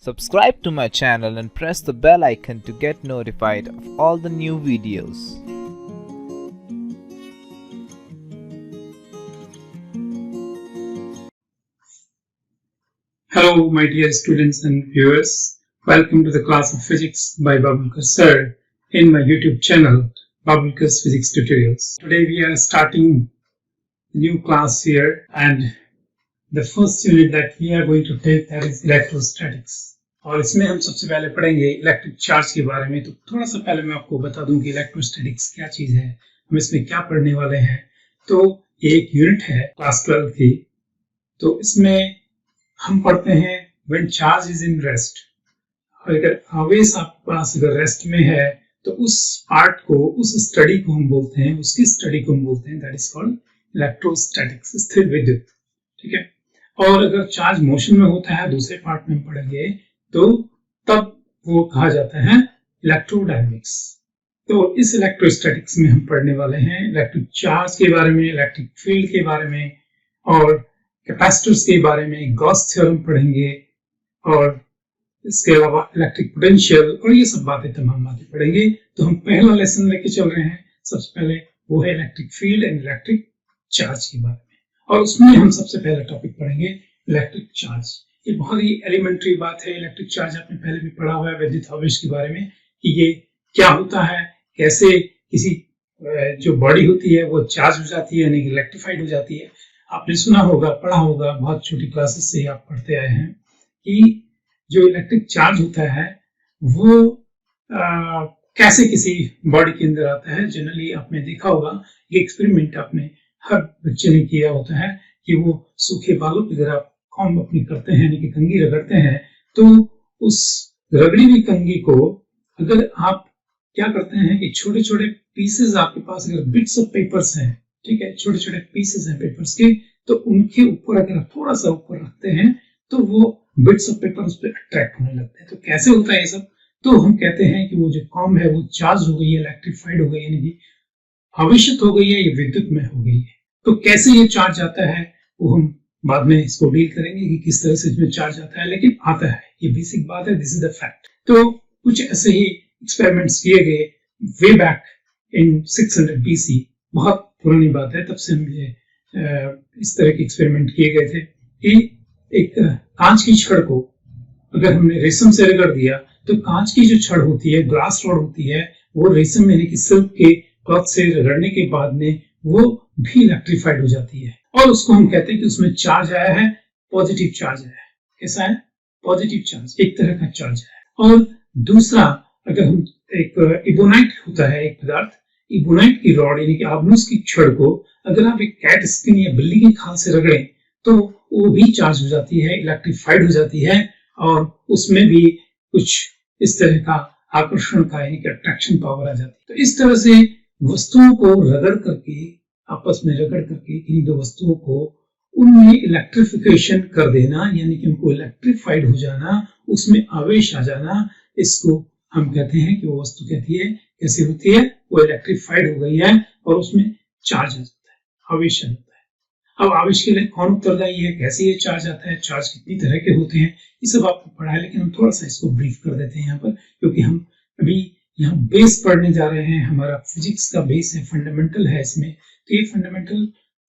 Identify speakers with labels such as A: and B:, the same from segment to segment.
A: Subscribe to my channel and press the bell icon to get notified of all the new videos.
B: Hello my dear students and viewers, welcome to the class of physics by Babulkar sir in my YouTube channel Babulkar's Physics Tutorials. Today we are starting a new class here and the first unit that we are going to take that is electrostatics. और इसमें हम सबसे पहले पढ़ेंगे electric charge के बारे में। तो थोड़ा सा पहले मैं आपको बता दूं कि इलेक्ट्रोस्टैटिक्स क्या चीज है, हम इसमें क्या पढ़ने वाले हैं। तो एक यूनिट है क्लास 12 की, तो इसमें हम पढ़ते हैं when charge is in rest. अगर आवेश आपके पास अगर रेस्ट में है तो उस पार्ट को, उस स्टडी को हम बोलते हैं, उसकी स्टडी को हम बोलते हैं दैट इज कॉल्ड इलेक्ट्रोस्टैटिक्स, स्थिर विद्युत। ठीक है। और अगर चार्ज मोशन में होता है, दूसरे पार्ट में हम पढ़ेंगे, तो तब वो कहा जाता है इलेक्ट्रोडायनेमिक्स। तो इस इलेक्ट्रोस्टैटिक्स में हम पढ़ने वाले हैं इलेक्ट्रिक चार्ज के बारे में, इलेक्ट्रिक फील्ड के बारे में और कैपेसिटर्स के बारे में, गॉस थ्योरम पढ़ेंगे और इसके अलावा इलेक्ट्रिक पोटेंशियल और ये सब बातें, तमाम बातें पढ़ेंगे। तो हम पहला लेसन लेके चल रहे हैं। सबसे पहले वो है electric field and electric charge के बारे में, और उसमें हम सबसे पहला टॉपिक पढ़ेंगे इलेक्ट्रिक चार्ज। ये बहुत ही एलिमेंट्री बात है। इलेक्ट्रिक चार्ज आपने पहले भी पढ़ा हुआ है विद्युत आवेश के बारे में कि ये क्या होता है, कैसे किसी जो बॉडी होती है वो चार्ज हो जाती है, यानी कि इलेक्ट्रिफाइड हो जाती है। आपने सुना होगा, पढ़ा होगा, बहुत छोटी क्लासेस से आप पढ़ते आए हैं कि जो इलेक्ट्रिक चार्ज होता है वो कैसे किसी बॉडी के अंदर आता है। जनरली आपने देखा होगा, ये एक्सपेरिमेंट आपने हर बच्चे ने किया होता है कि वो सूखे बालों पे अगर आप कॉम्ब अपनी करते हैं, यानी कि कंघी रगड़ते हैं, तो उस रगड़ी हुई कंघी को अगर आप क्या करते हैं कि छोटे छोटे पीसेस आपके पास अगर बिट्स ऑफ पेपर्स हैं, ठीक है, छोटे छोटे पीसेस हैं पेपर्स के, तो उनके ऊपर अगर आप थोड़ा सा ऊपर रखते हैं तो वो बिट्स ऑफ पेपर उस पर अट्रैक्ट होने लगते हैं। तो कैसे होता है ये सब? तो हम कहते हैं कि वो जो कॉम्ब है वो चार्ज हो गई है, इलेक्ट्रिफाइड हो गई है, यानी कि आवेशित हो गई है, ये विद्युत में हो गई है। तो कैसे ये चार्ज आता है वो हम बाद में इसको डील करेंगे कि किस तरह से इसमें चार्ज आता है, लेकिन आता है, ये बेसिक बात है, दिस इज द फैक्ट। तो कुछ ऐसे ही एक्सपेरिमेंट्स किए गए वे बैक इन 600 BC, बहुत पुरानी बात है, तब से हम ये इस तरह के एक्सपेरिमेंट किए गए थे कि एक कांच की छड़ को अगर हमने रेशम से रगड़ दिया तो कांच की जो छड़ होती है, ग्लास रॉड होती है, वो रेशम यानी कि सिल्क के क्लॉथ से रगड़ने के बाद में वो भी इलेक्ट्रिफाइड हो जाती है, और उसको हम कहते हैं कि उसमें चार्ज आया है, पॉजिटिव चार्ज आया है। कैसा है? पॉजिटिव चार्ज, एक तरह का चार्ज है। और दूसरा, अगर हम एक इबोनाइट होता है एक पदार्थ, इबोनाइट की रॉड यानी कि आबनूस की छड़ को अगर आप एक कैट स्किन या बिल्ली की खाल से रगड़ें तो वो भी चार्ज हो जाती है, इलेक्ट्रिफाइड हो जाती है, और उसमें भी कुछ इस तरह का आकर्षण का यानी कि अट्रैक्शन पावर आ जाती है। तो इस तरह से वस्तुओं को रगड़ करके, आपस में रगड़ करके किन्हीं दो वस्तुओं को उनमें इलेक्ट्रिफिकेशन कर देना, यानी कि उनको इलेक्ट्रिफाइड हो जाना, उसमें आवेश आ जाना, इसको हम कहते हैं कि वो वस्तु कहती है कैसे होती है, वो इलेक्ट्रिफाइड हो गई है और उसमें चार्ज आ जाता है, आवेश आ जाता है। अब आवेश के लिए कौन उत्तरदायी है, कैसे ये चार्ज आता है, चार्ज कितनी तरह के होते हैं, ये सब आपको पढ़ा है, लेकिन हम थोड़ा सा इसको ब्रीफ कर देते हैं यहाँ पर, क्योंकि हम अभी यहाँ बेस पढ़ने जा रहे हैं। हमारा फिजिक्स का बेस है, फंडामेंटल है इसमें। तो ये फंडामेंटल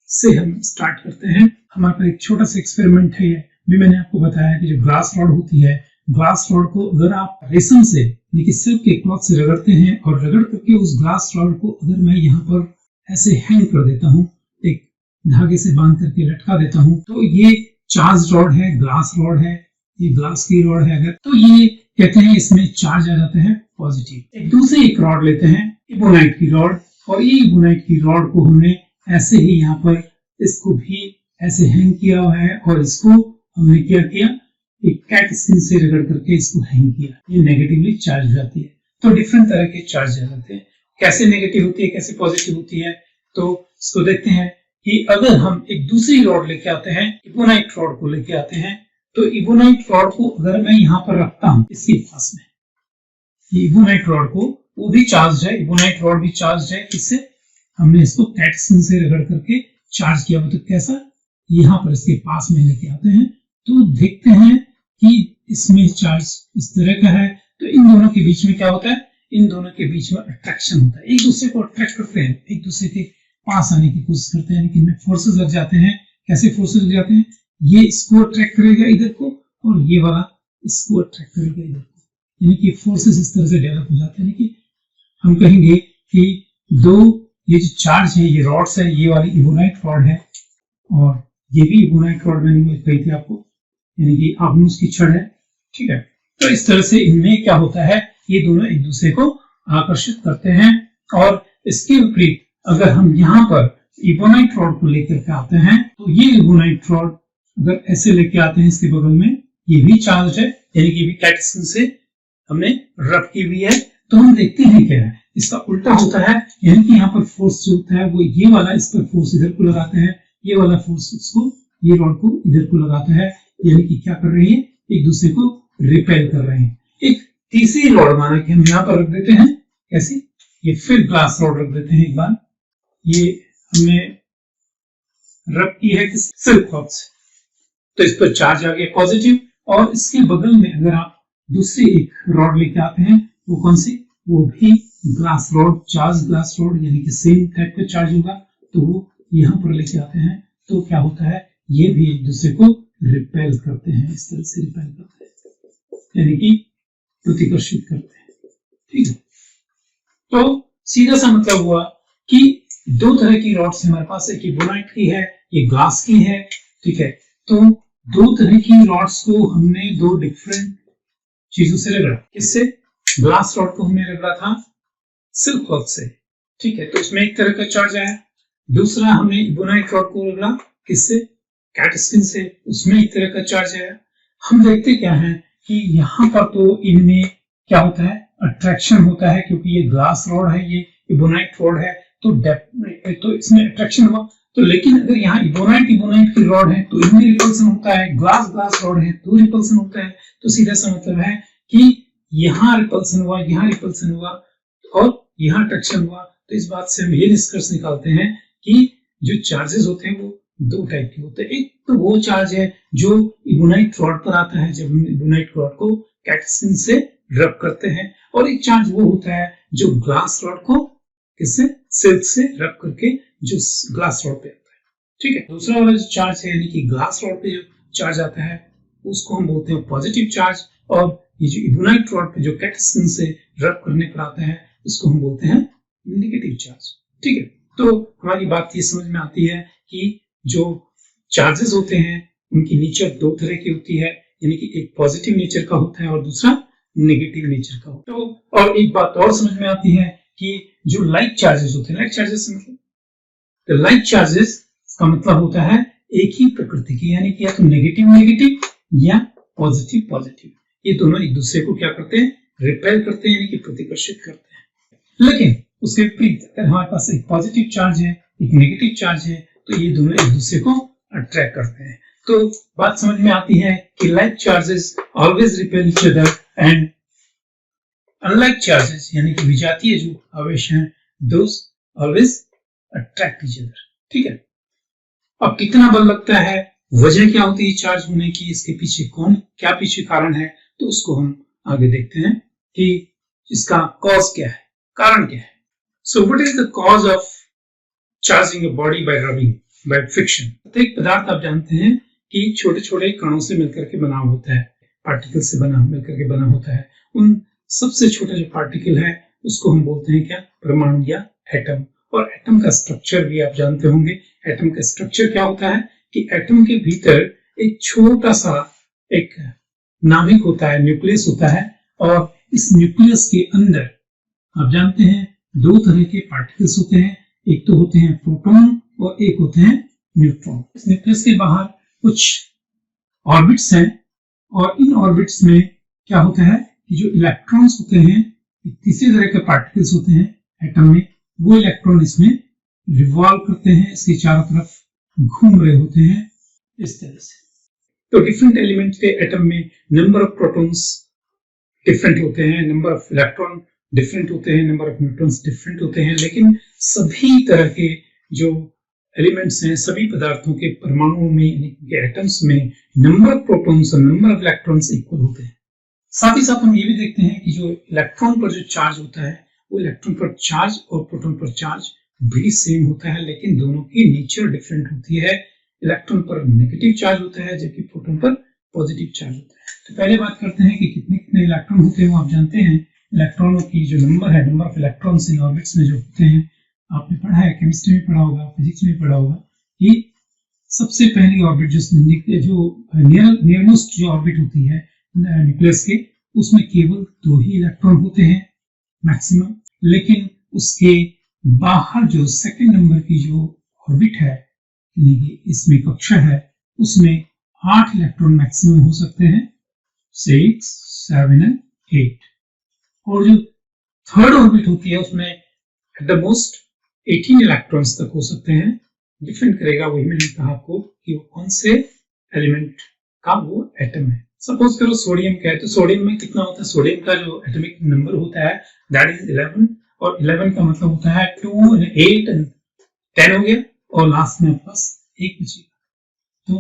B: से हम स्टार्ट करते हैं। हमारे पास एक छोटा सा एक्सपेरिमेंट है, भी मैंने आपको बताया कि जो ग्लास रॉड होती है, ग्लास रॉड को अगर आप रेशम से यानी कि सिल्क के क्लॉथ से रगड़ते हैं और रगड़ करके उस ग्लास रॉड को अगर मैं यहाँ पर ऐसे हैंग कर देता हूँ, एक धागे से बांध करके लटका देता हूँ, तो ये चार्ज रॉड है, ग्लास रॉड है, ये ग्लास की रॉड है, अगर तो ये कहते हैं इसमें चार्ज आ जाता है पॉजिटिव। एक दूसरी एक रॉड लेते हैं, इबोनाइट की रॉड, और ये इबोनाइट की रॉड को हमने ऐसे ही यहाँ पर इसको भी ऐसे हैंग किया हुआ है, और इसको हमने क्या किया, एक कैट स्किन से रगड़ करके इसको हैंग किया, ये नेगेटिवली चार्ज हो जाती है। तो डिफरेंट तरह के चार्ज आ जाते हैं, कैसे नेगेटिव होती है, कैसे पॉजिटिव होती है। तो इसको देखते हैं कि अगर हम एक दूसरी रॉड लेके आते हैं, इबोनाइट रॉड को लेके आते हैं, तो इबोनाइट रॉड को अगर मैं यहाँ पर रखता हूँ इसके पास में, ये इबोनाइट रॉड को, वो भी चार्ज है, इबोनाइट रॉड भी चार्ज है, इससे हमने इसको कैट स्किन से रगड़ करके चार्ज किया। तो कैसा, यहाँ पर इसके पास में लेके आते हैं तो देखते हैं कि इसमें चार्ज इस तरह का है, तो इन दोनों के बीच में क्या होता है, इन दोनों के बीच में अट्रैक्शन होता है, एक दूसरे को अट्रैक्ट करते हैं, एक दूसरे के पास आने की कोशिश करते हैं, लेकिन इनमें फोर्सेस लग जाते हैं। कैसे फोर्सेस लग जाते हैं, ये इसको अट्रैक्ट करेगा इधर को और ये वाला इसको अट्रैक्ट करेगा इधर को, यानी कि फोर्सेस इस तरह से डेवलप हो जाते हैं। यानी कि हम कहेंगे कि दो ये जो चार्ज है, ये रॉड्स है, ये वाली इबोनाइट रॉड है और ये भी इबोनाइट रॉड मैंने कही थी आपको, यानी कि आगनूस की छड़ है, ठीक है। तो इस तरह से इनमें क्या होता है, ये दोनों एक दूसरे को आकर्षित करते हैं। और इसके विपरीत अगर हम यहाँ पर इबोनाइट रॉड को लेकर के आते हैं, तो ये इबोनाइट रॉड अगर ऐसे लेके आते हैं इसके बगल में, ये भी चार्ज है, यानी कि भी कैटलिस्ट से हमने रब की हुई है, तो हम देखते हैं क्या है, इसका उल्टा होता है, यानी कि यहाँ पर फोर्स जो होता है वो ये वाला इस पर फोर्स इधर को लगाते हैं, ये वाला फोर्स इसको, ये रॉड को इधर को लगाता है, यानी कि क्या कर रही है, एक दूसरे को रिपेल कर रहे हैं। एक तीसरी रॉड माना कि हम यहाँ पर रख देते हैं, कैसी, ये फिर ग्लास रॉड रख देते हैं एक बार, ये हमने रब की है सिल्क क्लॉथ से, तो इस पर चार्ज आ गया पॉजिटिव, और इसके बगल में अगर आप दूसरी एक रॉड लेके आते हैं, वो कौन सी, वो भी glass rod, charge glass rod, यानी कि सेम टाइप का चार्ज होगा, तो वो यहाँ पर लेके आते हैं, तो क्या होता है, ये भी एक दूसरे को रिपेल करते हैं, इस तरह से रिपेल करते हैं, यानी कि प्रतिकर्षित करते हैं, ठीक है। तो सीधा सा मतलब हुआ कि दो तरह की रॉड्स हमारे पास, एक इबोनाइट की है, ये ग्लास की है, ठीक है। तो दो तरह की रॉड्स को हमने दो डिफरेंट चीजों से रगड़ा, किससे, ग्लास रॉड को हमने रगड़ा था सिल्क क्लॉथ से, ठीक है, तो इसमें एक तरह का चार्ज आया। दूसरा हमने इबोनाइट रॉड को रगड़ा किससे, कैटस्किन से, उसमें एक तरह का चार्ज आया। हम देखते क्या है कि यहाँ पर तो इनमें क्या होता है, अट्रैक्शन होता है, क्योंकि ये ग्लास रॉड है, ये इबोनाइट रॉड है, तो इसमें अट्रैक्शन हुआ। तो लेकिन अगर यहाँ इबोनाइट की रॉड है तो इनमें रिपल्सन होता है, ग्लास रॉड है तो रिपल्सन होता है। तो सीधा सा मतलब है कि यहाँ रिपल्सन हुआ, यहाँ रिपल्सन हुआ और यहाँ अट्रैक्शन हुआ। तो इस बात से हम ये निष्कर्ष निकालते हैं कि जो चार्जेस होते हैं वो दो टाइप के होते हैं। एक तो वो चार्ज है जो इबोनाइट रॉड पर आता है जब हम इबोनाइट रॉड को कैटस्किन से रब करते हैं, और एक चार्ज वो होता है जो ग्लास रॉड को किससे, सिल्क से रब करके जो ग्लास रॉड पे आता है, ठीक है। दूसरा वाला जो चार्ज है यानी कि ग्लास रॉड पे जो चार्ज आता है उसको हम बोलते हैं पॉजिटिव चार्ज, और ये जो इबोनाइट रॉड पे जो कैटस्किन से रब करने पर आता है उसको हम बोलते हैं नेगेटिव चार्ज, ठीक है। तो हमारी बात ये समझ में आती है कि जो चार्जेस होते हैं उनकी नेचर दो तरह की होती है, यानी कि एक पॉजिटिव नेचर का होता है और दूसरा नेगेटिव नेचर का होता है। तो और एक बात और समझ में आती है कि जो लाइक चार्जेस होते हैं, लाइक चार्जेस मतलब तो लाइक चार्जेस का मतलब होता है एक ही प्रकृति की, यानी कि या तो नेगेटिव या पॉजिटिव, ये दोनों एक दूसरे को क्या करते हैं, रिपेल करते हैं, यानी कि प्रतिकर्षित करते हैं। लेकिन उसके विपरीत अगर हमारे पास एक पॉजिटिव चार्ज है, एक नेगेटिव चार्ज है, तो ये दोनों एक दूसरे को अट्रैक्ट करते हैं। तो बात समझ में आती है कि like charges always repel each other and unlike charges यानी कि विजातीय जो आवेश हैं दोस ऑलवेज अट्रैक्ट ईच अदर, ठीक है। अब कितना बल लगता है, वजह क्या होती है चार्ज होने की, इसके पीछे क्या पीछे कारण है, तो उसको हम आगे देखते हैं कि इसका कॉज क्या है, कारण क्या है। So what is the cause of charging a body by rubbing by friction. प्रत्येक पदार्थ आप जानते हैं कि छोटे छोटे कणों से मिलकर के बना होता है, पार्टिकल से मिलकर के बना होता है। उन सबसे छोटा जो पार्टिकल है उसको हम बोलते हैं क्या, परमाणु या एटम। और एटम का स्ट्रक्चर भी आप जानते होंगे। एटम का स्ट्रक्चर क्या होता है कि एटम के भीतर एक छोटा सा एक नाभिक होता है, न्यूक्लियस होता है, और इस न्यूक्लियस के अंदर आप जानते हैं दो तरह के पार्टिकल्स होते हैं, एक तो होते हैं प्रोटॉन और एक होते हैं न्यूट्रॉन। इस न्यूक्लियस के बाहर कुछ ऑर्बिट्स हैं, और इन ऑर्बिट्स में क्या होता है कि जो इलेक्ट्रॉन्स होते हैं, तीसरे तरह के पार्टिकल्स होते हैं एटम में, वो इलेक्ट्रॉन इसमें रिवॉल्व करते हैं, इसके चारों तरफ घूम रहे होते हैं इस तरह से। तो डिफरेंट एलिमेंट के एटम में नंबर ऑफ प्रोटॉन्स डिफरेंट होते हैं, नंबर ऑफ इलेक्ट्रॉन डिफरेंट होते हैं, नंबर ऑफ न्यूट्रॉन्स डिफरेंट होते हैं, लेकिन सभी तरह के जो एलिमेंट्स हैं, सभी पदार्थों के परमाणुओं में यानी के एटम्स में नंबर ऑफ प्रोटॉन्स और नंबर ऑफ इलेक्ट्रॉन्स इक्वल होते हैं। साथ ही साथ हम ये भी देखते हैं कि जो इलेक्ट्रॉन पर जो चार्ज होता है वो इलेक्ट्रॉन पर चार्ज और प्रोटॉन पर चार्ज भी सेम होता है, लेकिन दोनों की नेचर डिफरेंट होती है। इलेक्ट्रॉन पर नेगेटिव चार्ज होता है जबकि प्रोटॉन पर पॉजिटिव चार्ज होता है। तो पहले बात करते हैं कि कितने कितने इलेक्ट्रॉन होते हैं। वो आप जानते हैं इलेक्ट्रॉनों की जो नंबर है, number of electrons in orbits में जो होते हैं, आपने पढ़ा है, केमिस्ट्री में पढ़ा होगा, फिजिक्स में पढ़ा होगा कि सबसे पहली ऑर्बिट जो नियरमोस्ट जो ऑर्बिट होती है न्यूक्लियस के, उसमें केवल 2 ही इलेक्ट्रॉन होते हैं मैक्सिमम, लेकिन उसके बाहर जो सेकंड नंबर की जो ऑर्बिट है यानी कि इसमें कक्षा है, उसमें 8 इलेक्ट्रॉन मैक्सिमम हो सकते हैं, 6, 7 एंड 8। और जो थर्ड ऑर्बिट होती है उसमें एट द मोस्ट 18 इलेक्ट्रॉन्स तक हो सकते हैं। डिफरेंट करेगा, वही मैंने कहा आपको कि वो कौन से एलिमेंट का वो एटम है। सपोज करो सोडियम का है, तो सोडियम में कितना होता है, सोडियम का जो एटॉमिक नंबर होता है दैट इज 11, और 11 का मतलब होता है 2 and 8 and 10 हो गया, और लास्ट में आपके पास 1 बचेगा। तो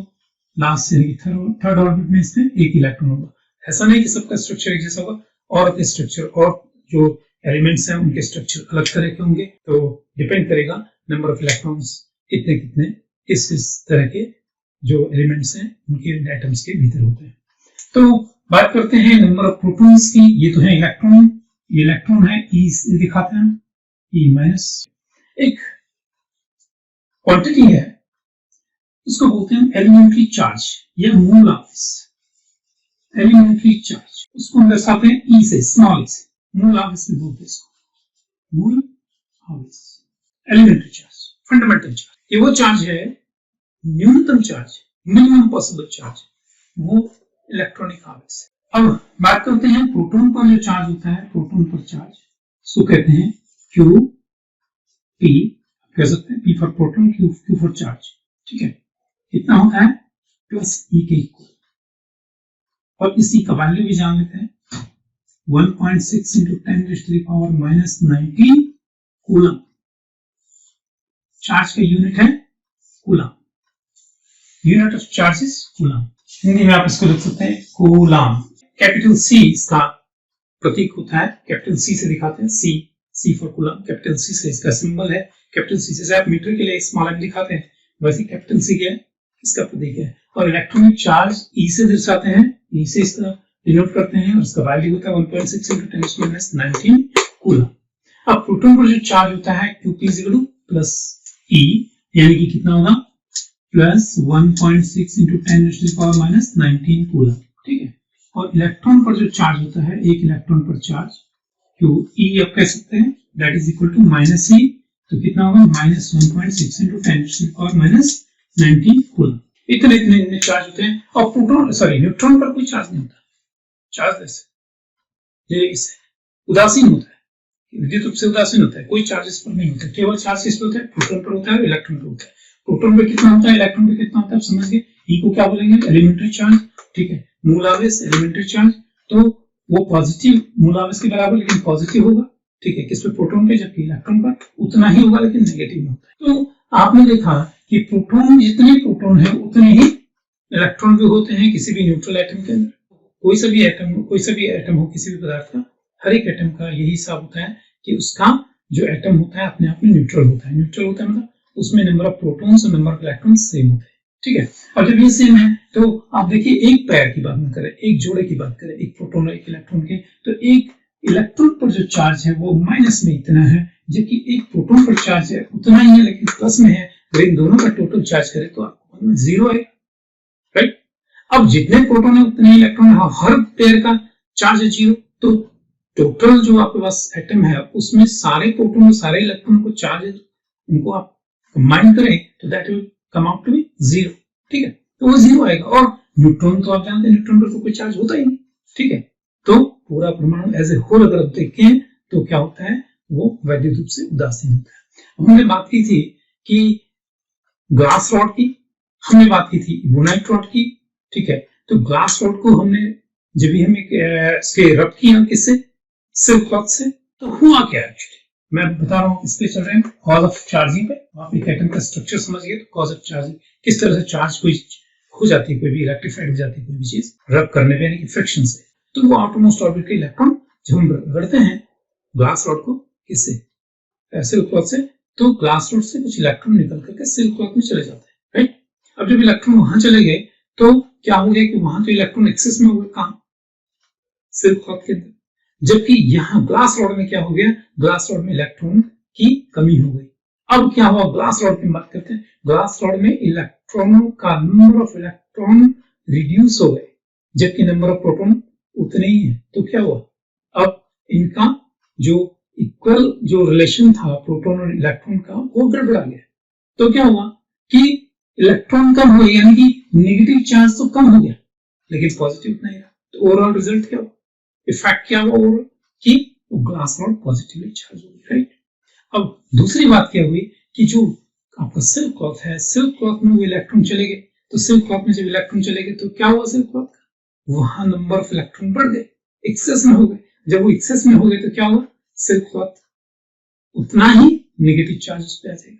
B: लास्ट से थर्ड ऑर्बिट में इसमें 1 इलेक्ट्रॉन होगा। ऐसा नहीं कि सबका स्ट्रक्चर एक जैसा होगा, और के स्ट्रक्चर और जो एलिमेंट्स हैं उनके स्ट्रक्चर अलग तरह के होंगे। तो डिपेंड करेगा नंबर ऑफ इलेक्ट्रॉन्स कितने कितने इस तरह के जो एलिमेंट्स हैं उनके एटम्स के भीतर होते हैं। तो बात करते हैं नंबर ऑफ प्रोटॉन्स की। ये तो है इलेक्ट्रॉन, ये इलेक्ट्रॉन है, ई दिखाते हैं, ई माइनस। एक क्वांटिटी है उसको बोलते हैं एलिमेंट्री चार्ज या मूल आवेश। एलिमेंट्री चार्ज उसको हम दर्शाते हैं ई से, स्मॉल ई से, मूल आवेश भी बोलते हैं इसको, मूल आवेश। एलिमेंट्री चार्ज, फंडामेंटल चार्ज, ये वो चार्ज है, न्यूनतम चार्ज, मिनिमम पॉसिबल चार्ज, वो इलेक्ट्रॉनिक आवेश। अब बात करते हैं प्रोटॉन पर जो चार्ज होता है, प्रोटॉन पर चार्ज उसको कहते हैं क्यू पी, कह सकते हैं P for proton, Q for charge. ठीक है, कितना होता है प्लस ई के इक्वल, और इसी का वैल्यू भी जान लेते हैं, 1.6 × 10⁻⁻19 कूलम। चार्ज का यूनिट है coulomb, unit of charge is coulomb. Hindi में आप इसको लिख सकते हैं कूलम। कैपिटल सी इसका प्रतीक होता है, कैपिटल सी से दिखाते हैं, सी फॉर कूलम, कैपिटल सी से इसका सिंबल है। कैपिटल सी से आप मीटर के लिए स्मॉल एम दिखाते हैं, वैसे कैपिटल सी क्या है, इसका प्रतीक है। और इलेक्ट्रॉनिक चार्ज ई से दर्शाते हैं, ई से इसका डिनोट करते हैं, और इसका वैल्यू होता है 1.6 × 10⁻⁻19 कूलम। अब प्रोटॉन पर जो चार्ज होता है Qp प्लस ई, यानी कि कितना होगा प्लस 1.6 × 10⁻⁻19 कूलम। ठीक है, और इलेक्ट्रॉन पर जो चार्ज होता है, एक इलेक्ट्रॉन पर चार्ज क्यू ई आप कह सकते हैं, that is equal to minus E, तो कितना होगा माइनस 1.6 × 10⁻⁻19 कूलम। इतने चार्ज होते हैं। और प्रोटॉन न्यूट्रॉन पर कोई चार्ज नहीं होता, चार्ज ये इससे उदासीन होता है, विद्युत रूप से उदासीन होता है, कोई चार्ज इस पर नहीं होता। केवल चार्ज किस पर होता है, प्रोटॉन पर होता है और इलेक्ट्रॉन पर होता है। प्रोटॉन पे कितना होता है, इलेक्ट्रॉन पे कितना होता है, आप समझ गए। ई को क्या बोलेंगे, एलिमेंट्री चार्ज। ठीक है, मूल आवेश एलिमेंट्री चार्ज, तो वो पॉजिटिव मूल आवेश के बराबर लेकिन पॉजिटिव होगा। ठीक है, किस पे, प्रोटॉन पे, जबकि इलेक्ट्रॉन पर उतना ही होगा लेकिन नेगेटिव में होता है। तो आपने देखा कि प्रोटॉन, जितने प्रोटॉन है उतने ही इलेक्ट्रॉन भी होते हैं किसी भी न्यूट्रल एटम के अंदर। कोई सा भी एटम हो किसी भी पदार्थ का, हर एक एटम का यही हिसाब होता है कि उसका जो एटम होता है अपने आप में न्यूट्रल होता है। न्यूट्रल होता है मतलब उसमें नंबर ऑफ प्रोटॉन्स और नंबर ऑफ इलेक्ट्रॉन्स सेम होते हैं। ठीक है, और जब ये सेम है तो आप देखिए एक पैर की बात करें, एक जोड़े की बात करें, एक प्रोटॉन और एक इलेक्ट्रॉन के, तो एक इलेक्ट्रॉन पर जो चार्ज है वो माइनस में इतना है, जबकि एक प्रोटॉन पर चार्ज है उतना ही है लेकिन प्लस में है। अगर इन दोनों का टोटल चार्ज करें तो आपको 0 है, राइट। अब जितने प्रोटॉन है उतने इलेक्ट्रॉन है, हर पेयर का चार्ज है 0, तो टोटल जो आपके पास एटम है उसमें सारे प्रोटॉन और सारे इलेक्ट्रॉन को चार्ज है, उनको आप कंबाइन करें तो that will come out to be 0। ठीक है, तो वो 0 आएगा। और न्यूट्रॉन तो आप जानते हैं न्यूट्रॉन पर तो कोई चार्ज होता ही नहीं। ठीक है, तो पूरा परमाणु एज ए होल अगर आप देखें तो क्या होता है, वो वैद्युत रूप से उदासीन होता है। हमने बात की थी कि ग्लास रॉड की, हमने बात की थी इबोनाइट रॉड की। ठीक है, तो ग्लास रॉड को हमने जब भी हम इसके रब किया किससे, सिल्क क्लॉथ से, तो हुआ क्या एक्चुअली, मैं बता रहा हूँ इस पे चल रहे हैं कॉज ऑफ चार्जिंग पे। आप एक एटम का स्ट्रक्चर समझ गए तो कॉज ऑफ चार्जिंग किस तरह से चार्ज कोई हो जाती है, कोई भी इलेक्ट्रीफाइड हो जाती है कोई भी चीज रब करने पे यानी कि फ्रिक्शन से, तो वो आउटरमोस्ट ऑर्बिट के इलेक्ट्रॉन जब हम रगड़ते हैं ग्लास रॉड को किससे, सिल्क क्लॉथ से, तो ग्लास रॉड से कुछ इलेक्ट्रॉन निकल करके सिल्क क्लॉथ में चले जाते हैं, राइट। अब जब इलेक्ट्रॉन वहां चले गए तो क्या हो गया कि वहां तो इलेक्ट्रॉन एक्सेस में हो गए, कहां, सिल्क क्लॉथ के अंदर, जबकि यहाँ ग्लास रॉड में क्या हो गया, ग्लास रॉड में इलेक्ट्रॉन की कमी हो गई। अब क्या हुआ, ग्लास रॉड की बात करते हैं, ग्लास रॉड में इलेक्ट्रॉनों का नंबर ऑफ इलेक्ट्रॉन रिड्यूस हो गए जबकि नंबर ऑफ प्रोटॉन उतने ही है। तो क्या हुआ, अब इनका जो इक्वल जो रिलेशन था प्रोटॉन और इलेक्ट्रॉन का वो गड़बड़ा गया। तो क्या हुआ कि इलेक्ट्रॉन कम हो गया यानी कि नेगेटिव चार्ज तो कम हो गया लेकिन पॉजिटिव नहीं रहा। तो ओवरऑल रिजल्ट क्या हुआ, इफेक्ट क्या हुआ ओवरऑल कि ग्लास रॉड पॉजिटिवली चार्ज हो गई, राइट। अब दूसरी बात क्या हुई कि जो आपका सिल्क क्लॉथ है, सिल्क क्लॉथ में वो इलेक्ट्रॉन चले गए, तो सिल्क क्लॉथ में जब इलेक्ट्रॉन चले गए तो क्या हुआ सिल्क क्लॉथ का, वहां नंबर ऑफ इलेक्ट्रॉन बढ़ गए, एक्सेस में हो गए। जब वो एक्सेस में हो गए तो क्या हुआ, सिल्क क्लॉथ उतना ही नेगेटिव चार्ज उस पर आ जाएगा,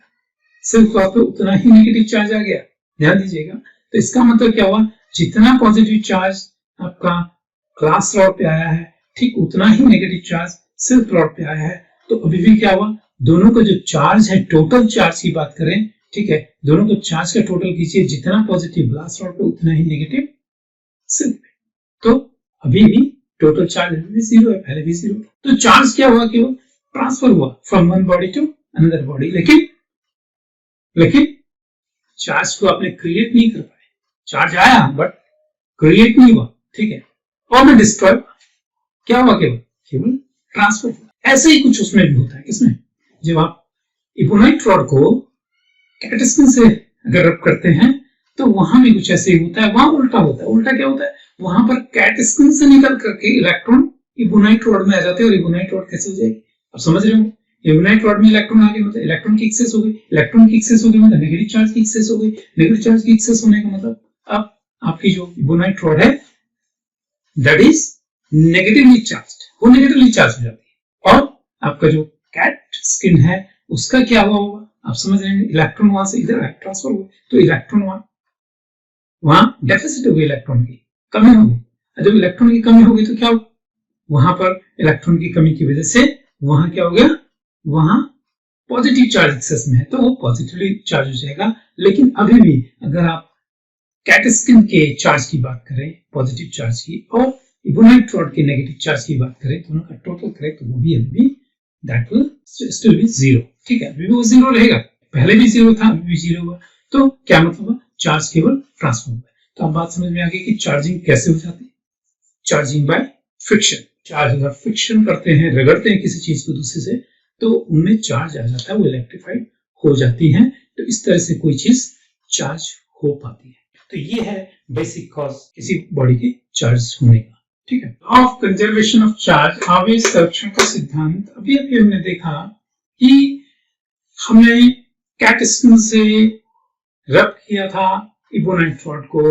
B: सिल्क क्लॉथ पे उतना ही नेगेटिव चार्ज आ गया, ध्यान दीजिएगा। तो इसका मतलब क्या हुआ, जितना पॉजिटिव चार्ज आपका ग्लास रॉड पे आया है ठीक उतना ही नेगेटिव चार्ज सिल्क रॉड पे आया है। तो अभी भी क्या हुआ, दोनों का जो चार्ज है, टोटल चार्ज की बात करें, ठीक है, दोनों को चार्ज का टोटल कीजिए, जितना पॉजिटिव ग्लास रॉड पे उतना ही नेगेटिव सिल्क पे। तो अभी भी टोटल चार्ज अभी भी जीरो है, पहले भी जीरो। तो चार्ज क्या हुआ, केवल ट्रांसफर हुआ from one body to another body, लेकिन चार्ज को आपने क्रिएट नहीं कर पाए, चार्ज आया बट क्रिएट नहीं हुआ, ठीक है, और में डिस्ट्रॉय क्या हुआ, केवल ट्रांसफर हुआ। ऐसे ही कुछ उसमें भी होता है, किसमें, जब आप इबोनाइट रॉड को कैटस्किन से अगर रब करते हैं तो वहां भी कुछ ऐसे ही होता है, वहां उल्टा होता है। उल्टा क्या होता है, वहां पर कैटस्किन से निकल करके इलेक्ट्रॉन इबोनाइट रॉड में आ जाते हैं और इबोनाइट रॉड कैसे हो जाएगी, आप समझ रहे हो, इबोनाइट रॉड में इलेक्ट्रॉन आ गए मतलब इलेक्ट्रॉन की एक्सेस हो गई, इलेक्ट्रॉन की एक्सेस हो गई मतलब नेगेटिव चार्ज की एक्सेस हो गई, नेगेटिव चार्ज की एक्सेस होने का मतलब अब आपकी जो इबोनाइट रॉड है दैट इज नेगेटिवली चार्ज्ड, वो नेगेटिवली चार्ज हो जाती है। और आपका जो कैट स्किन है उसका क्या हुआ होगा, आप समझ रहे हैं, इलेक्ट्रॉन वहां से इधर ट्रांसफर हुए तो इलेक्ट्रॉन वहां डेफिसिट हो गई, इलेक्ट्रॉन की कमी हो गई। जब इलेक्ट्रॉन की कमी हो गई तो क्या हुआ, वहां पर इलेक्ट्रॉन की कमी की वजह से वहां क्या हो गया, वहां पॉजिटिव चार्ज एक्सेस में है तो वो पॉजिटिवली चार्ज हो जाएगा। लेकिन अभी भी अगर आप कैटस्किन के चार्ज की बात करें, पॉजिटिव चार्ज की, और इबोनाइट रॉड के नेगेटिव चार्ज की बात करें, दोनों का टोटल करें तो वो भी अभी that will still be zero, ठीक है, अभी भी वो जीरो रहेगा, पहले भी जीरो था अभी भी जीरो हुआ। तो क्या मतलब है, चार्ज केवल ट्रांसफर हुआ। तो अब बात समझ में आ गई कि चार्जिंग कैसे हो जाती है, चार्जिंग बाय फ्रिक्शन। चार्ज अगर फ्रिक्शन करते हैं, रगड़ते हैं किसी चीज को दूसरे से तो उनमें चार्ज आ जाता है, वो इलेक्ट्रीफाइड हो जाती है। तो इस तरह से कोई चीज चार्ज हो पाती है। तो ये है बेसिक कॉज किसी बॉडी के चार्ज होने का, ठीक है। Law of conservation of charge, आवेश संरक्षण का सिद्धांत। अभी अभी हमने देखा कि हमने कैटस्किन से रब किया था इबोनाइट रॉड को,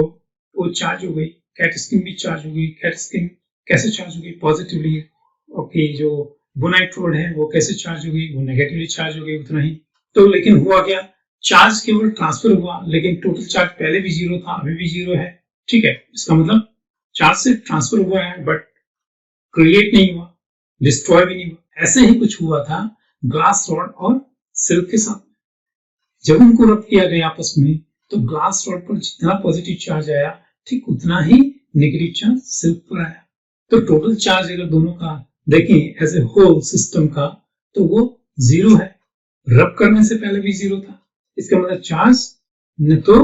B: वो चार्ज हो गई, कैटस्किन भी चार्ज हो गई। कैटस्किन कैसे चार्ज हो गई, पॉजिटिवली। ओके, जो इबोनाइट रॉड है वो कैसे चार्ज हो गई, वो नेगेटिवली चार्ज हो गई, उतना ही। तो लेकिन हुआ क्या, चार्ज केवल ट्रांसफर हुआ लेकिन टोटल चार्ज पहले भी जीरो था अभी भी जीरो है, ठीक है। इसका मतलब चार्ज से ट्रांसफर हुआ है बट क्रिएट नहीं हुआ, डिस्ट्रॉय भी नहीं हुआ। ऐसे ही कुछ हुआ था ग्लास रॉड और सिल्क के साथ। जब उनको रब किया गया आपस में तो ग्लास रॉड पर जितना पॉजिटिव चार्ज आया ठीक उतना ही नेगेटिव चार्ज सिल्क पर आया। तो टोटल चार्ज अगर दोनों का देखें एज ए होल सिस्टम का तो वो जीरो है, रब करने से पहले भी जीरो था। इसका मतलब चार्ज न तो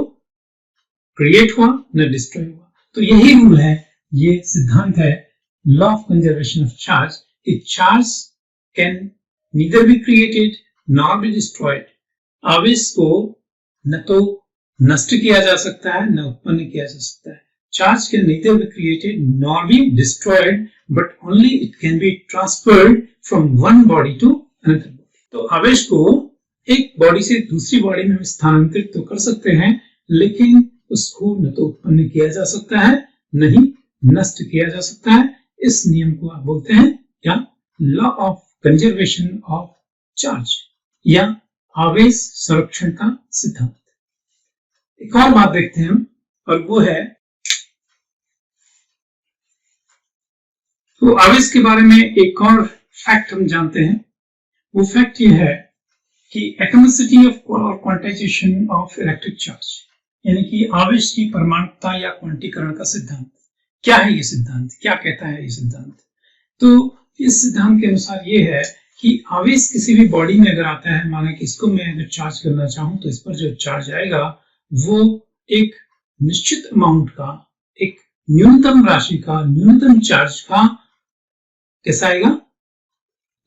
B: क्रिएट हुआ न डिस्ट्रॉय हुआ। तो यही रूल है, ये सिद्धांत है law of conservation of charge, कि charge can neither be created nor be destroyed. आवेश को न तो नष्ट किया जा सकता है न उत्पन्न किया जा सकता है। Charge can neither be created nor be destroyed but only it can be transferred from one body to another body. तो आवेश को एक बॉडी से दूसरी बॉडी में स्थानांतरित तो कर सकते हैं लेकिन उसको न तो उत्पन्न किया जा सकता है न ही नष्ट किया जा सकता है। इस नियम को आप बोलते हैं क्या, law of conservation of charge या आवेश संरक्षण का सिद्धांत। एक और बात देखते हैं हम, और वो है, तो आवेश के बारे में एक और फैक्ट हम जानते हैं। वो फैक्ट ये है कि atomicity of quantization of electric charge, यानी कि आवेश की परमाणुकता या क्वांटीकरण का सिद्धांत। क्या है ये सिद्धांत, क्या कहता है ये सिद्धांत? तो इस सिद्धांत के अनुसार ये है कि आवेश किसी भी बॉडी में अगर आता है, माना कि इसको मैं अगर चार्ज करना चाहूं, तो इस पर जो चार्ज आएगा वो एक निश्चित अमाउंट का, एक न्यूनतम राशि का, न्यूनतम चार्ज का कैसा आएगा?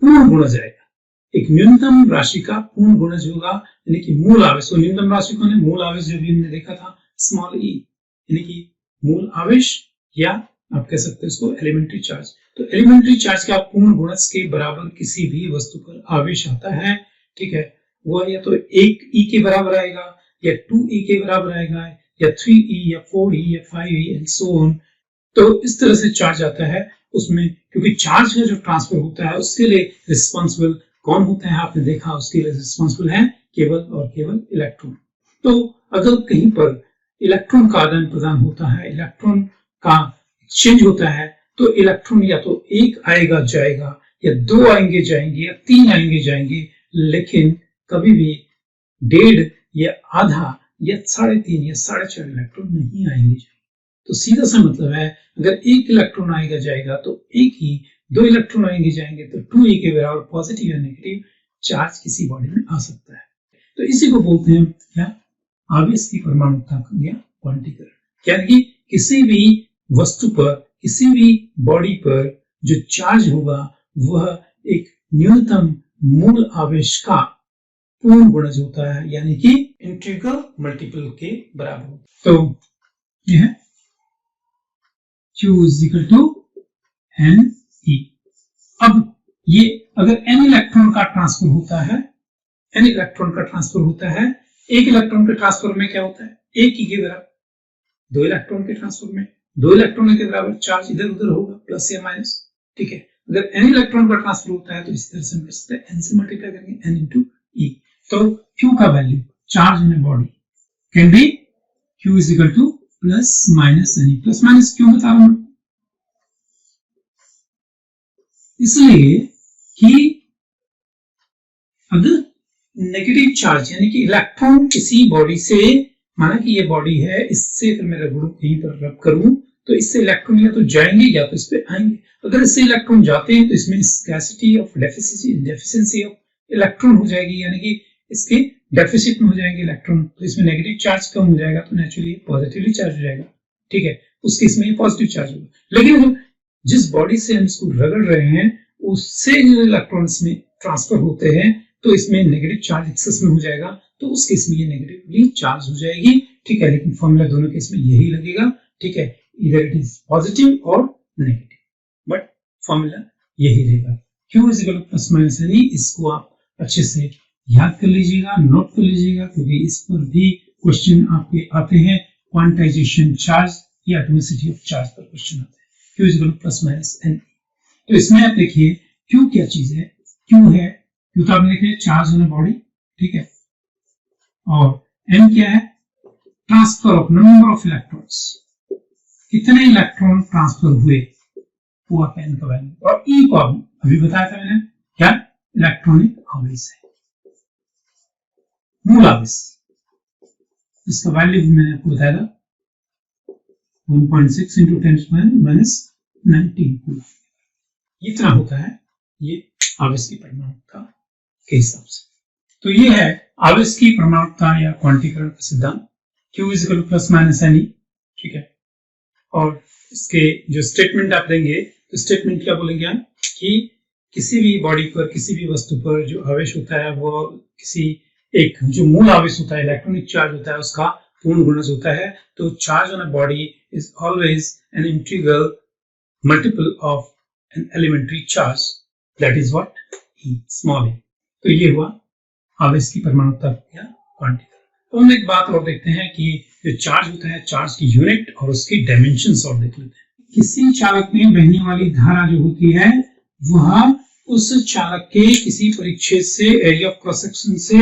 B: पूर्ण गुणज आएगा। एक न्यूनतम राशि का पूर्ण गुणज होगा, यानी कि मूल आवेश। तो न्यूनतम राशि कौन है? मूल आवेश, जो भी हमने देखा था स्मॉल ई, यानी कि मूल आवेश, या आप कह सकते हैं इसको एलिमेंट्री चार्ज। तो एलिमेंट्री चार्ज का पूर्ण गुणज के बराबर किसी भी वस्तु पर आवेश आता है, ठीक है, वो या तो 1 ई के बराबर आएगा, या 2 ई के बराबर आएगा, या 3 ई, या 4 ई, या 5 ई एंड सो ऑन। तो इस तरह से चार्ज आता है उसमें, क्योंकि चार्ज का जो ट्रांसफर होता है उसके लिए रिस्पॉन्सिबल कौन होते हैं? आपने देखा, उसके लिए रिस्पॉन्सिबल है केवल और केवल इलेक्ट्रॉन। तो अगर कहीं पर इलेक्ट्रॉन का आदान प्रदान होता है, इलेक्ट्रॉन का एक्सचेंज होता है, तो इलेक्ट्रॉन या तो 1 आएगा जाएगा, या 2 आएंगे जाएंगे, या 3 आएंगे जाएंगे, लेकिन कभी भी 1.5 या आधा या 3.5 या 4.5 इलेक्ट्रॉन नहीं आएंगे जाएंगे। तो सीधा सा मतलब है, अगर 1 इलेक्ट्रॉन आएगा जाएगा तो 1 ही, 2 इलेक्ट्रॉन आएंगे जाएंगे तो 2 के बराबर पॉजिटिव या नेगेटिव चार्ज किसी बॉडी में आ सकता है। तो इसी को बोलते हैं क्या? आवेश की परमाणुकता या क्वांटीकरण। यानी कि किसी भी वस्तु पर, किसी भी बॉडी पर जो चार्ज होगा वह एक न्यूनतम मूल आवेश का पूर्ण गुणज होता है, यानी कि इंटीग्रल मल्टीपल के बराबर। तो यह है Q is equal to NE। अब ये अगर n इलेक्ट्रॉन का ट्रांसफर होता है, n इलेक्ट्रॉन का ट्रांसफर होता है, एक इलेक्ट्रॉन के ट्रांसफर में क्या होता है? 1 ई के बराबर। 2 इलेक्ट्रॉन के ट्रांसफर में 2 इलेक्ट्रॉन के बराबर चार्ज इधर उधर होगा, प्लस या माइनस, ठीक है। अगर n इलेक्ट्रॉन का ट्रांसफर होता है तो इस तरह से हम कर सकते हैं, n से मल्टीप्लाई करेंगे, n into e। तो q का value, charge in a body can be q is equal to plus minus ने। प्लस माइनस क्यों बता रहा हूं? इसलिए कि अगर नेगेटिव चार्ज, यानी कि इलेक्ट्रॉन किसी बॉडी से, माना कि ये बॉडी है, इससे अगर मैं रगड़ू, कहीं पर रब करूं, तो इससे इलेक्ट्रॉन या तो जाएंगे या तो इस पे आएंगे। अगर इससे इलेक्ट्रॉन जाते हैं तो इसमें scarcity of deficiency of electron हो जाएगी, यानी कि इसके डेफिसिट में हो जाएंगे इलेक्ट्रॉन, तो इसमें नेगेटिव चार्ज कम हो जाएगा, तो नेचुरली पॉजिटिवली चार्ज हो जाएगा, ठीक है। उस केस में पॉजिटिव चार्ज होगा। लेकिन जिस बॉडी से हम इसको रगड़ रहे हैं उससे जो इलेक्ट्रॉन्स में ट्रांसफर होते हैं, तो इसमें नेगेटिव चार्ज एक्सेस में हो जाएगा, तो उस केस में ये नेगेटिवली चार्ज हो जाएगी, ठीक है। लेकिन फॉर्मूला दोनों केस में यही लगेगा, ठीक है, इधर इट इज पॉजिटिव और नेगेटिव, बट फॉर्मूला यही रहेगा। Q is equal to plus minus यानी, इसको आप अच्छे से याद कर लीजिएगा, नोट कर लीजिएगा, क्योंकि इस पर भी क्वेश्चन आपके आते हैं। क्वांटाइजेशन चार्ज या एटॉमिसिटी ऑफ चार्ज पर क्वेश्चन आते हैं। Q is equal to plus minus n। तो इसमें आप देखिए Q क्या चीज है? Q है, Q तो आपने देखिए चार्ज इन बॉडी, ठीक है, और n क्या है? Transfer of number of electrons, कितने इलेक्ट्रॉन ट्रांसफर हुए, वो आपका n का वैल्यू। और E को अभी बताया था मैंने, क्या? इलेक्ट्रॉनिक आवेश है, मूल आवेश, इसका वैल्यू भी मैंने आपको बताया था 1.6 into 10⁻⁻19 कूलम। इतना होता है ये आवेश की परमाणुकता के हिसाब से। तो ये है आवेश की परमाणुकता या क्वांटीकरण का सिद्धांत। Q is equal to plus minus n e, ठीक है। और इसके जो स्टेटमेंट आप देंगे, तो स्टेटमेंट क्या बोलेंगे हम कि किसी भी बॉडी पर, किसी भी वस्तु पर जो आवेश होता है वो किसी एक जो मूल आवेश होता है, इलेक्ट्रॉनिक चार्ज होता है, उसका पूर्ण गुणज होता है। तो charge on a body is always an integral multiple of an elementary charge, that is what E, small e। तो ये हुआ आवेश की परमाणुकता या क्वांटीकरण। तो हम एक बात और देखते हैं कि जो चार्ज होता है, चार्ज की यूनिट और उसकी डायमेंशंस और देख लेते हैं। किसी चालक में बहने वाली धारा जो होती है वह उस चालक के किसी परिच्छेद से एरिया ऑफ क्रॉस सेक्शन से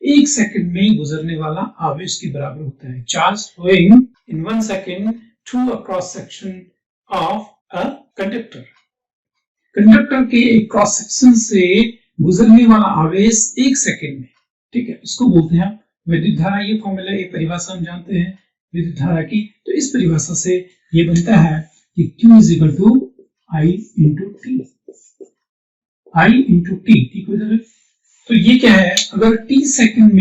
B: 1 सेकंड में गुजरने वाला आवेश के बराबर होता है। Charge flowing in 1 second through a cross section of a conductor. Conductor के एक क्रॉस सेक्शन से गुजरने वाला आवेश 1 सेकंड में, ठीक है, उसको बोलते हैं विद्युत धारा। ये फॉर्मूला, ये परिभाषा हम जानते हैं विद्युत धारा की। तो इस परिभाषा से ये बनता है कि Q is equal to I into T. I into T, ठीक है। तो ये क्या है, अगर T सेकंड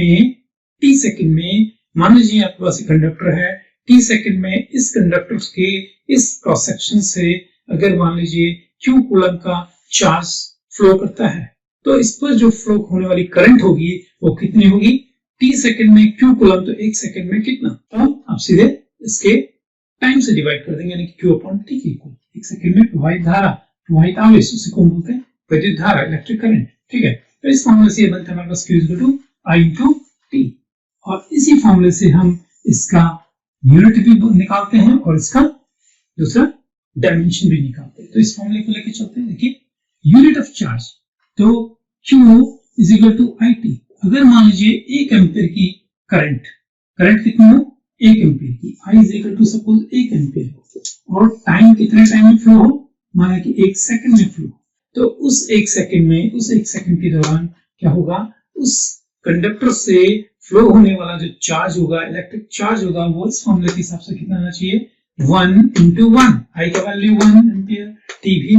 B: में मान लीजिए आपके पास एक कंडक्टर है, T सेकंड में इस कंडक्टर के इस क्रॉस सेक्शन से अगर मान लीजिए Q कूलम का चार्ज फ्लो करता है, तो इस पर जो फ्लो होने वाली करंट होगी वो कितनी होगी? T सेकंड में Q कूलम, तो 1 सेकंड में कितना? तो आप सीधे इसके टाइम से डिवाइड कर देंगे, यानी कि Q अपॉन T की इक्वल 1 सेकंड में प्रवाहित धारा, प्रवाहित आवेश, उसे कौन बोलते हैं? विद्युत धारा, इलेक्ट्रिक करंट, ठीक है। तो इस फॉर्मूले से ये बनता है हमारे पास Q equal to I into T, और इसी फॉर्मूले से हम इसका यूनिट भी निकालते हैं और इसका दूसरा डायमेंशन भी निकालते हैं। तो इस फॉर्मूले को लेके चलते हैं। देखिए, यूनिट ऑफ चार्ज, तो Q is equal to I T. अगर मान लीजिए 1 एम्पीयर की करंट कितनी हो? 1 एम्पीयर की, I is equal to suppose 1 ampere, और टाइम कितने टाइम में फ्लो हो? माना कि 1 सेकंड में फ्लो। तो उस 1 सेकंड के दौरान क्या होगा? उस कंडक्टर से फ्लो होने वाला जो चार्ज होगा, इलेक्ट्रिक चार्ज होगा, वो इस फॉर्मूले के हिसाब से कितना आना चाहिए? 1 इंटू 1, I का वैल्यू 1 एम्पीयर, T भी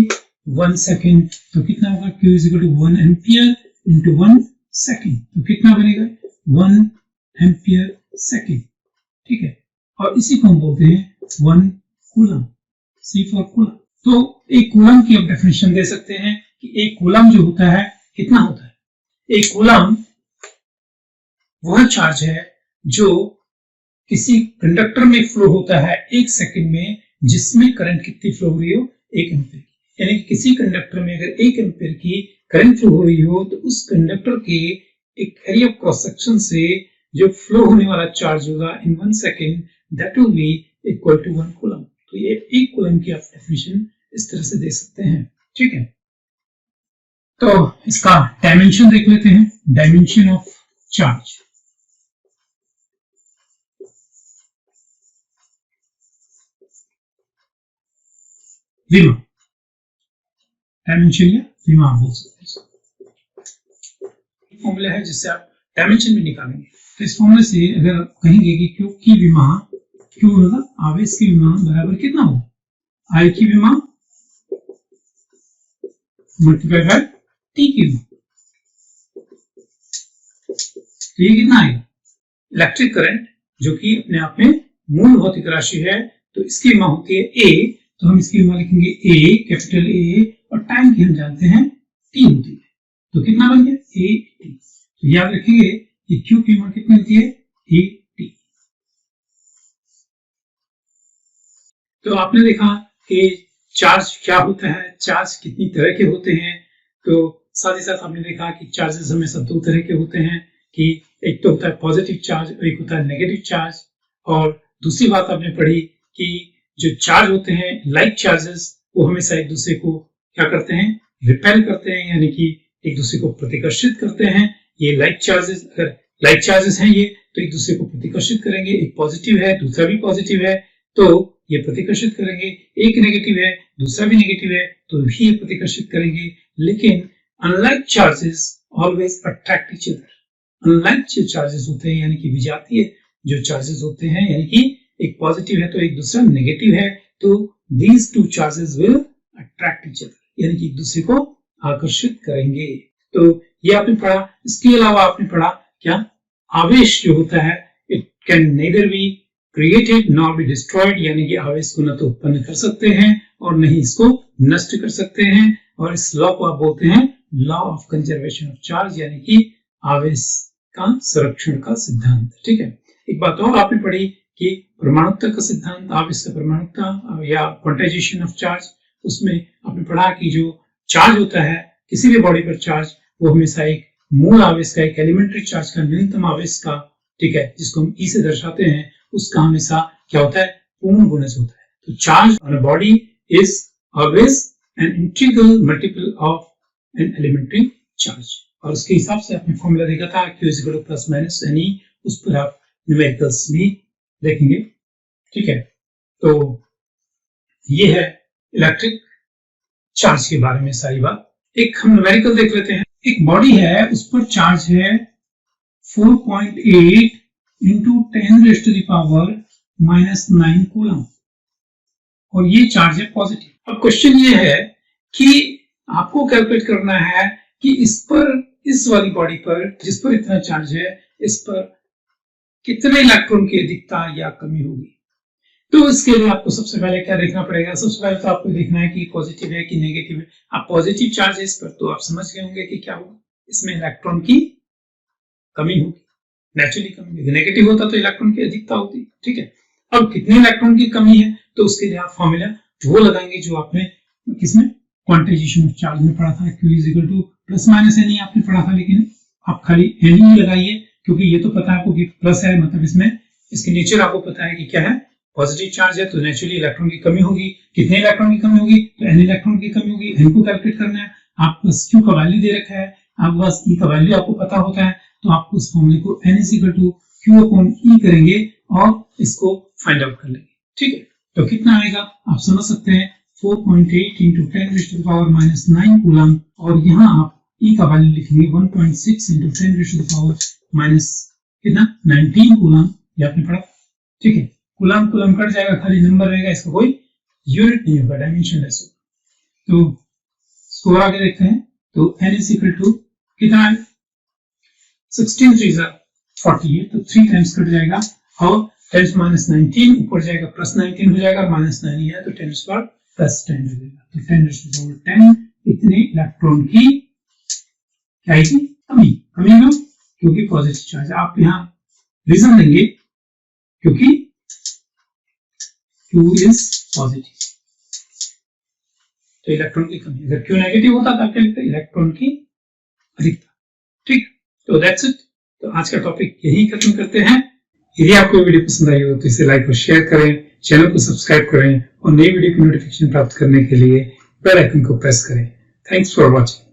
B: 1 सेकंड, तो कितना होगा? Q is equal to 1 ampere into 1 second, तो कितना बनेगा? 1 एम्पीयर सेकंड, ठीक है। और इसी को हम बोलते हैं 1 कूलम, C फॉर कूलम। तो एक कूलम की आप डेफिनेशन दे सकते हैं कि एक कूलम जो होता है कितना होता है? एक कूलम वह चार्ज है जो किसी कंडक्टर में फ्लो होता है 1 सेकंड में, जिसमें करंट कितनी फ्लो हो रही हो? 1 एम्पीयर की। यानी कि किसी कंडक्टर में अगर 1 एम्पीयर की करंट फ्लो हो रही हो, तो उस कंडक्टर के एक एरिया ऑफ क्रॉस सेक्शन से जो फ्लो होने वाला चार्ज होगा in 1 second, that will be equal to 1 coulomb. तो ये 1 कूलम की आप डेफिनेशन इस तरह से दे सकते हैं, ठीक है। तो इसका डायमेंशन देख लेते हैं, डायमेंशन ऑफ चार्ज। विमा, डायमेंशन या विमा बोल सकते हैं। फॉर्मूला है जिससे आप डायमेंशन भी निकालेंगे। तो इस फॉर्मूले से अगर आप कहेंगे कि Q की विमा, Q मतलब आवेश की विमा बराबर कितना हो? I की विमा मल्टीप्लाई बाय T की विमा, तो ये कितना आएगा? इलेक्ट्रिक करंट जो कि अपने आप में मूल भौतिक राशि है, तो इसकी विमा होती है A, तो हम इसकी विमा लिखेंगे A, कैपिटल A, और टाइम की हम जानते हैं T होती है, तो कितना बन गया? A T। तो याद रखेंगे कि Q की विमा कितनी होती है? A T। तो आपने देखा कि चार्ज क्या होता है, चार्ज कितनी तरह के होते हैं। तो साथ ही साथ आपने देखा कि चार्जेस हमेशा 2 तरह के होते हैं, कि एक तो होता है पॉजिटिव चार्ज और एक होता है नेगेटिव चार्ज। और दूसरी बात आपने पढ़ी कि जो चार्ज होते हैं, लाइक चार्जेस, वो हमेशा एक दूसरे को क्या करते हैं? रिपेल करते हैं, यानी कि एक दूसरे को प्रतिकर्षित करते हैं। ये लाइक चार्जेस, अगर लाइक चार्जेस हैं ये, तो एक दूसरे को प्रतिकर्षित करेंगे। एक पॉजिटिव है, दूसरा भी पॉजिटिव है, तो ये प्रतिकर्षित करेंगे। एक नेगेटिव है, दूसरा भी नेगेटिव है, तो भी ये प्रतिकर्षित करेंगे। लेकिन unlike charges always attract each other. Unlike जो चार्जेस होते हैं, यानी कि विजातीय जो चार्जेस होते हैं, यानी कि एक पॉजिटिव है तो एक दूसरा नेगेटिव है, तो these two charges will attract each other, यानी कि एक दूसरे को आकर्षित करेंगे। तो ये आपने पढ़ा। इसके अलावा आपने पढ़ा क्या? आवेश जो होता है, it can neither be created nor be destroyed, यानी कि आवेश को न तो उत्पन्न कर सकते हैं और न ही इसको नष्ट कर सकते हैं। और इस लॉ को आप बोलते हैं law of conservation of charge, यानी कि आवेश का संरक्षण का सिद्धांत, ठीक है। एक बात और आपने पढ़ी कि परमाणुता का सिद्धांत, आवेश का परमाणुता या क्वांटाइजेशन ऑफ चार्ज, उसमें आपने पढ़ा कि जो चार्ज होता है किसी भी बॉडी पर चार्ज, वो हमेशा एक मूल आवेश का, एक एलिमेंट्री चार्ज का, न्यूनतम आवेश का, ठीक है, जिसको हम ई से दर्शाते हैं, उसका हमेशा क्या होता है? पूर्ण गुणज होता है। तो charge on a body is always an integral multiple of an elementary charge. और उसके हिसाब से आपने फॉर्मूला देखा था Q is equal to plus minus यानी उस पर आप न्यूमेरिकल्स भी देखेंगे। ठीक है, तो ये है इलेक्ट्रिक चार्ज के बारे में सारी बात। एक हम न्यूमेरिकल देख लेते हैं। एक बॉडी है, उस पर चार्ज है 4.8 इंटू 10⁻⁻⁹ कूलम और ये चार्ज है पॉजिटिव। अब क्वेश्चन ये है कि आपको कैलकुलेट करना है कि इस पर, इस वाली बॉडी पर जिस पर इतना चार्ज है, इस पर कितने इलेक्ट्रॉन की अधिकता या कमी होगी। तो इसके लिए आपको सबसे पहले क्या देखना पड़ेगा? सबसे पहले तो आपको देखना है कि पॉजिटिव है कि नेगेटिव है। आप पॉजिटिव चार्ज है इस पर, तो आप समझ गए होंगे कि क्या होगा, इसमें इलेक्ट्रॉन की कमी होगी, नेचुरली कमी होगी। नेगेटिव होता तो इलेक्ट्रॉन की अधिकता होती। ठीक है, अब कितने इलेक्ट्रॉन की कमी है तो उसके लिए आप फॉर्मूला वो लगाएंगे जो आपने किसमें, क्वांटाइजेशन ऑफ चार्ज में पढ़ा था। Q is equal to plus minus N आपने पढ़ा था, लेकिन आप खाली एन ही लगाइए क्योंकि ये तो पता है आपको कि प्लस है, मतलब इसमें इसके नेचर आपको पता है कि क्या है, पॉजिटिव चार्ज है, तो नेचुरली इलेक्ट्रॉन की कमी होगी। कितने इलेक्ट्रॉन की कमी होगी? तो एन इलेक्ट्रॉन की कमी होगी। एन को कैलकुलेट करना है। आपको Q का वैल्यू दे रखा है, आप बस E का वैल्यू आपको पता होता है, तो आपको उस फॉर्मूले को N is equal to Q upon E करेंगे और इसको फाइंड आउट कर लेंगे। ठीक है, तो कितना आएगा आप समझ सकते हैं, 4.8 इंटू 10⁻⁻⁹ कूलम और यहाँ आप E का वैल्यू लिखेंगे 1.6 इंटू 10⁻⁻19 कूलम, ये आपने पढ़ा। ठीक है, कूलम कूलम कट जाएगा, खाली नंबर रहेगा, इसका कोई यूनिट नहीं होगा, डायमेंशनलेस होगा। तो इसको आगे देखते हैं। तो N इज इक्वल टू कितना है, 16 3 48, तो 3 टाइम्स कट जाएगा और 10⁻⁻19 ऊपर जाएगा, प्लस 19 हो जाएगा, माइनस 9 ही है तो 10 प्लस 10 हो जाएगा। तो 10⁻10 इतने इलेक्ट्रॉन की क्या है, कमी। कमी क्यों? क्योंकि पॉजिटिव चार्ज। आप यहाँ रीजन देंगे क्योंकि Q इज पॉजिटिव, तो इलेक्ट्रॉन की कमी। अगर Q नेगेटिव होता तो आप क्या लिखते, इलेक्ट्रॉन की अधिकता। ठीक, तो दैट्स इट। तो आज का टॉपिक यही खत्म करते हैं। यदि आपको वीडियो पसंद आई हो तो इसे लाइक और शेयर करें, चैनल को सब्सक्राइब करें और नई वीडियो की नोटिफिकेशन प्राप्त करने के लिए बेल आइकन को प्रेस करें। Thanks for watching.